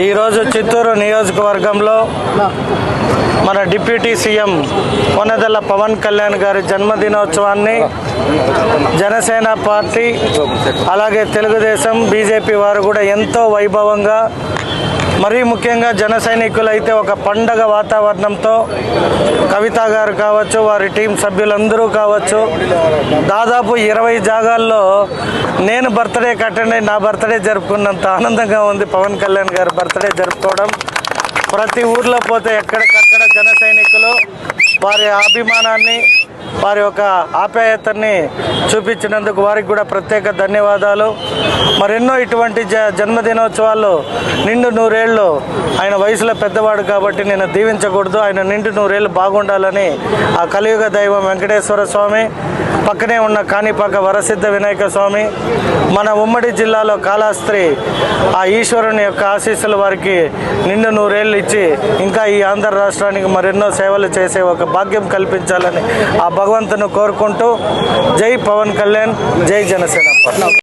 ఈరోజు చిత్తూరు నియోజకవర్గంలో మన డిప్యూటీ సీఎం కొనదెల పవన్ కళ్యాణ్ గారి జన్మదినోత్సవాన్ని జనసేన పార్టీ అలాగే తెలుగుదేశం బీజేపీ వారు కూడా ఎంతో వైభవంగా మరీ ముఖ్యంగా జన సైనికులైతే ఒక పండగ వాతావరణంతో కవిత గారు కావచ్చు, వారి టీం సభ్యులందరూ కావచ్చు, దాదాపు 20 జాగాల్లో నేను బర్త్డే అటెండ్ అయ్యి నా బర్త్డే జరుపుకున్నంత ఆనందంగా ఉంది. పవన్ కళ్యాణ్ గారు బర్త్డే జరుపుకోవడం, ప్రతి ఊర్లో పోతే ఎక్కడికక్కడ జన సైనికులు వారి అభిమానాన్ని, వారి యొక్క ఆప్యాయతని చూపించినందుకు వారికి కూడా ప్రత్యేక ధన్యవాదాలు. మరెన్నో ఇటువంటి జన్మదినోత్సవాలు నిండు 100 ఏళ్ళు, ఆయన వయసులో పెద్దవాడు కాబట్టి నేను దీవించకూడదు, ఆయన నిండు 100 ఏళ్ళు బాగుండాలని ఆ కలియుగ దైవం వెంకటేశ్వర స్వామి, పక్కనే ఉన్న కాణిపాక వరసిద్ధ వినాయక స్వామి, మన ఉమ్మడి జిల్లాలో కాళహస్తి ఆ ఈశ్వరుని యొక్క ఆశీస్సులు వారికి నిండు 100 ఏళ్ళు ఇచ్చి ఇంకా ఈ ఆంధ్ర రాష్ట్రానికి మరెన్నో సేవలు చేసే ఒక భాగ్యం కల్పించాలని ఆ భగవంతుని కోరుకుంటూ జై పవన్ కళ్యాణ్, జై జనసేన.